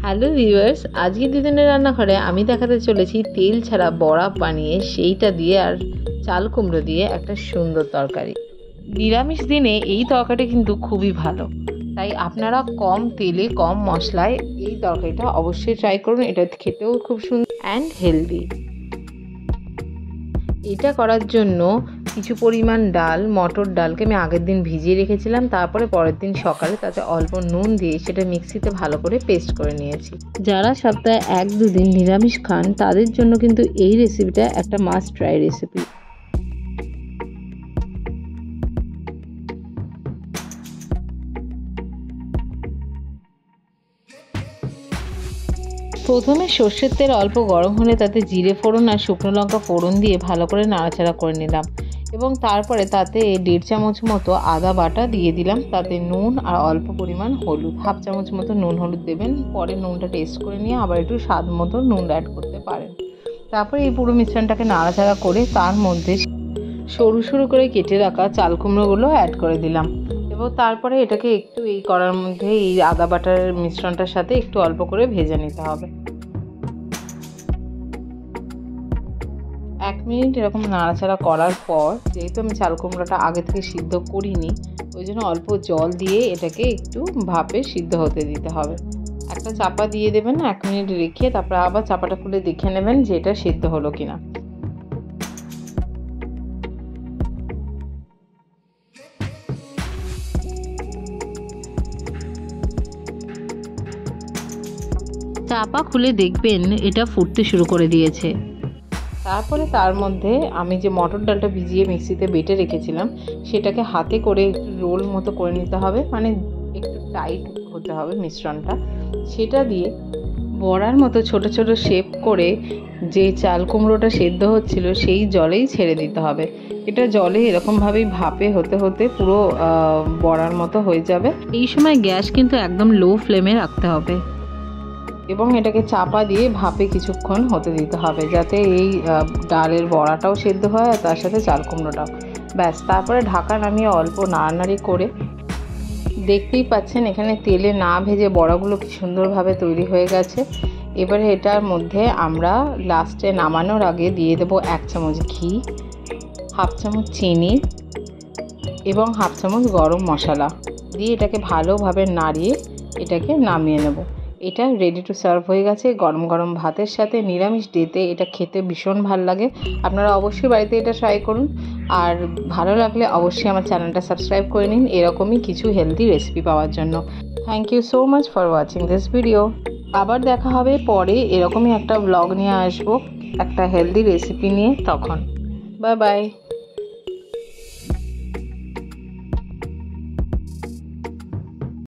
Hello viewers, আজকে দিদিনের রান্নাঘরে আমি দেখাতে চলেছি তেল ছাড়া বড়া বানিয়ে সেইটা দিয়ে আর চাল কুমড়ো দিয়ে একটা সুন্দর তরকারি। নিরামিষ দিনে এই তরকারিটা কিন্তু খুবই ভালো, তাই আপনারা কম তেলে কম মশলায় এই তরকারিটা অবশ্যই ট্রাই করুন। এটা খেতেও খুব সুন্দর অ্যান্ড হেলদি। এটা করার জন্য কিছু পরিমাণ ডাল, মটর ডালকে আমি আগের দিন ভিজিয়ে রেখেছিলাম, তারপরে পরের দিন সকালে তাতে অল্প নুন দিয়ে সেটা মিক্সিতে ভালো করে পেস্ট করে নিয়েছি। যারা সপ্তাহে 1-2 দিন নিরামিষ খান তাদের জন্য কিন্তু এই রেসিপিটা একটা মাস্ট ট্রাই রেসিপি। প্রথমে সর্ষের তেল অল্প গরম হলে তাতে জিরে ফোড়ন আর শুকনো লঙ্কা ফোড়ন দিয়ে ভালো করে নাড়াচাড়া করে নিলাম এবং তারপরে তাতে 1.5 চামচ মতো আদা বাটা দিয়ে দিলাম। তাতে নুন আর অল্প পরিমাণ হলুদ, 1/2 চামচ মতো নুন হলুদ দেবেন। পরে নুনটা টেস্ট করে নিয়ে আবার একটু স্বাদ মতো নুন অ্যাড করতে পারেন। তারপরে এই পুরো মিশ্রণটাকে নাড়াচাড়া করে তার মধ্যে সরু সরু করে কেটে রাখা চাল কুমড়োগুলো অ্যাড করে দিলাম এবং তারপরে এটাকে একটু এই কড়ার মধ্যে এই আদা বাটার মিশ্রণটার সাথে একটু অল্প করে ভেজে নিতে হবে। 1 মিনিট এরকম নাড়াচাড়া করার পর, যেহেতু আমি চাল কুমড়োটা আগে থেকে সিদ্ধ করিনি, ওই জন্য অল্প জল দিয়ে এটাকে একটু ভাপে সিদ্ধ হতে দিতে হবে। একটা চাপা দিয়ে দেবেন, 1 মিনিট রেখে তারপর আবার চাপাটা খুলে দেখে নেবেন যে এটা সিদ্ধ হলো কিনা। চাপা খুলে দেখবেন এটা ফুটতে শুরু করে দিয়েছে। তারপরে তার মধ্যে আমি যে মটর ডালটা ভিজিয়ে মিক্সিতে বেটে রেখেছিলাম সেটাকে হাতে করে একটু রোল মতো করে নিতে হবে, মানে একটু টাইট হতে হবে মিশ্রণটা। সেটা দিয়ে বড়ার মতো ছোট ছোট শেপ করে যে চাল কুমড়োটা সেদ্ধ হচ্ছিল সেই জলেই ছেড়ে দিতে হবে। এটা জলে এরকমভাবেই ভাপে হতে হতে পুরো বড়ার মতো হয়ে যাবে। এই সময় গ্যাস কিন্তু একদম লো ফ্লেমে রাখতে হবে এবং এটাকে চাপা দিয়ে ভাপে কিছুক্ষণ হতে দিতে হবে, যাতে এই ডালের বড়াটাও সেদ্ধ হয় আর তার সাথে চাল কুমড়োটাও। ব্যাস, তারপরে ঢাকা নামিয়ে অল্প নাড়ানাড়ি করে দেখতেই পাচ্ছেন এখানে তেলে না ভেজে বড়াগুলো কি সুন্দরভাবে তৈরি হয়ে গেছে। এবারে এটার মধ্যে আমরা লাস্টে নামানোর আগে দিয়ে দেবো 1 চামচ ঘি, 1/2 চামচ চিনি এবং 1/2 চামচ গরম মশলা দিয়ে এটাকে ভালোভাবে নাড়িয়ে এটাকে নামিয়ে নেব। এটা রেডি টু সার্ভ হয়ে গেছে। গরম গরম ভাতের সাথে নিরামিষ ডেতে এটা খেতে ভীষণ ভালো লাগে। আপনারা অবশ্যই বাড়িতে এটা ট্রাই করুন, আর ভালো লাগলে অবশ্যই আমার চ্যানেলটা সাবস্ক্রাইব করে নিন এরকমই কিছু হেলদি রেসিপি পাওয়ার জন্য। Thank you so much for watching this video. আবার দেখা হবে পরে, এরকমই একটা ব্লগ নিয়ে আসবো একটা হেলদি রেসিপি নিয়ে। তখন বাই বাই।